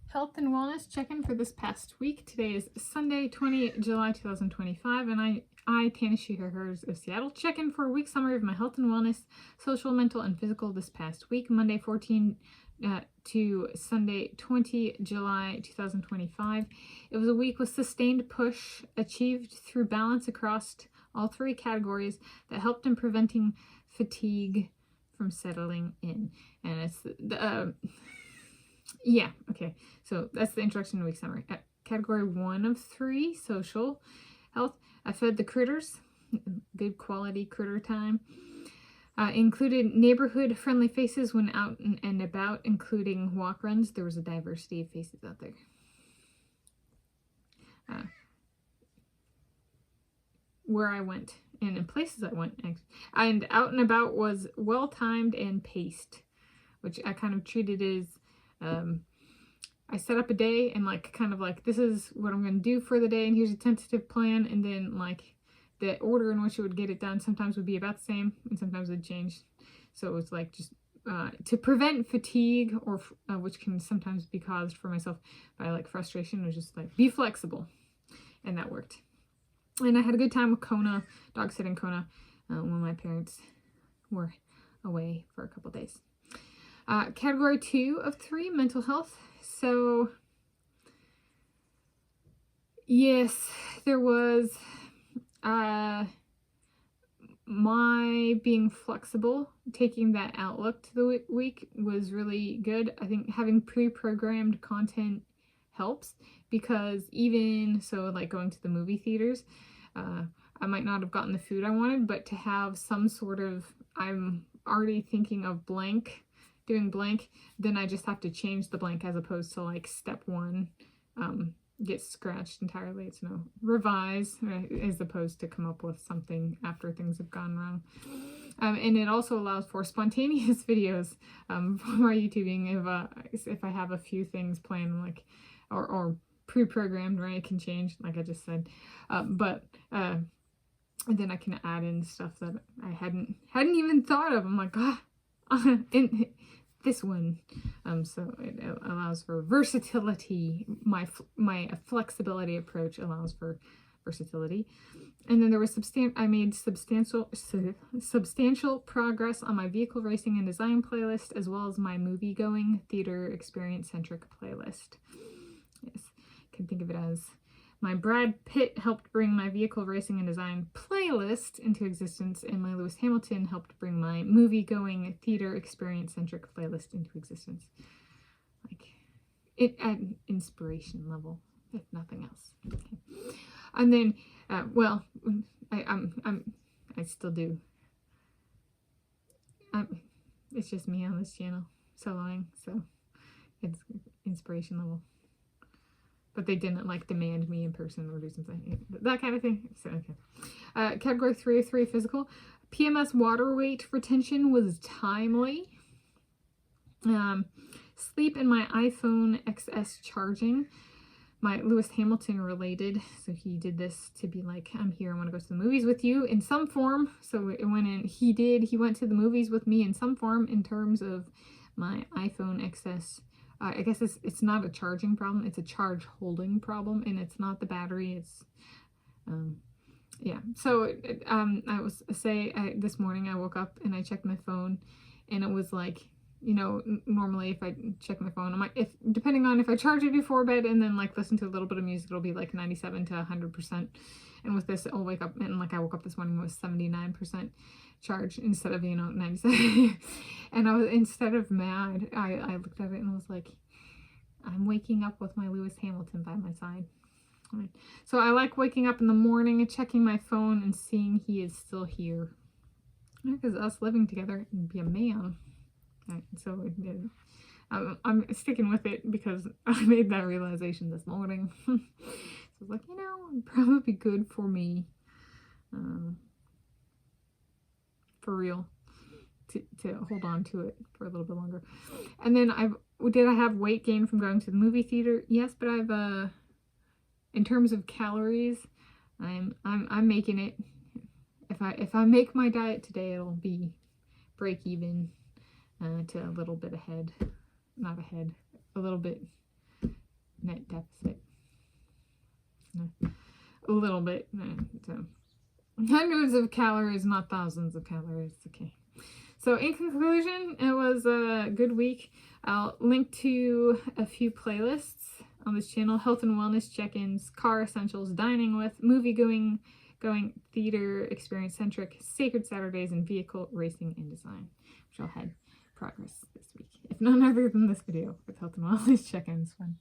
Health and wellness check-in for this past week. Today is Sunday, 20 July 2025, and I Tanis Coralee of Seattle, check-in for a week summary of my health and wellness, social, mental, and physical this past week, Monday 14 to Sunday 20 July 2025. It was a week with sustained push achieved through balance across all three categories that helped in preventing fatigue from settling in. And it's yeah, okay. So that's the introduction to week summary. Category 1 of 3, social health. I fed the critters, good quality critter time. Included neighborhood friendly faces when out and about, including walk runs. There was a diversity of faces out there. Where I went and in places I went, and out and about was well timed and paced, which I kind of treated as I set up a day and this is what I'm going to do for the day, and here's a tentative plan, and then the order in which it would get it done sometimes would be about the same and sometimes it'd change. So it was just to prevent fatigue, or which can sometimes be caused for myself by frustration, it was just be flexible, and that worked. And I had a good time with Kona, dog sitting Kona, when my parents were away for a couple days. Category 2 of 3, mental health. So, yes, there was my being flexible, taking that outlook to the week was really good. I think having pre-programmed content helps, because even so, going to the movie theaters, I might not have gotten the food I wanted, but to have some sort of, I'm already thinking of blank, doing blank, then I just have to change the blank, as opposed to step 1 gets scratched entirely. It's revise, as opposed to come up with something after things have gone wrong. And it also allows for spontaneous videos for my YouTubing if I have a few things planned, or pre-programmed, where I can change, like I just said, but then I can add in stuff that I hadn't even thought of. I'm in this one. So it allows for versatility. My flexibility approach allows for versatility. And then there was I made substantial progress on my vehicle racing and design playlist, as well as my movie going theater experience centric playlist. Yes, can think of it as my Brad Pitt helped bring my vehicle racing and design playlist into existence, and my Lewis Hamilton helped bring my movie-going theater experience-centric playlist into existence. It at inspiration level, if nothing else. Okay. And then, I still do. It's just me on this channel soloing, so it's inspiration level. But they didn't demand me in person or do something, that kind of thing. So, okay. Category 3 of 3, physical. PMS water weight retention was timely. Sleep and my iPhone XS charging. My Lewis Hamilton related. So he did this to be I'm here, I want to go to the movies with you in some form. So it went in, he went to the movies with me in some form in terms of my iPhone XS. I guess it's not a charging problem, it's a charge holding problem, and it's not the battery, it's, yeah. So, I was, this morning I woke up and I checked my phone, and it was normally if I check my phone, depending on if I charge it before bed and then listen to a little bit of music, it'll be 97 to 100%. And with this, I'll wake up and I woke up this morning with 79% charge instead of 97. And instead of mad, I looked at it and was I'm waking up with my Lewis Hamilton by my side. Right. So I like waking up in the morning and checking my phone and seeing he is still here, because us living together and be a man. Right. So I'm sticking with it because I made that realization this morning. So I was it'd probably be good for me, for real, to hold on to it for a little bit longer. And then did I have weight gain from going to the movie theater? Yes, but I've in terms of calories, I'm making it. If I make my diet today, it'll be break even to a little bit ahead, not ahead, a little bit net deficit. A little bit. So hundreds of calories, not thousands of calories. Okay. So in conclusion, it was a good week. I'll link to a few playlists on this channel: health and wellness check-ins, car essentials, dining with, movie going, theater experience centric, sacred Saturdays, and vehicle racing and design, which all had progress this week, if none other than this video with health and wellness check-ins. Fun.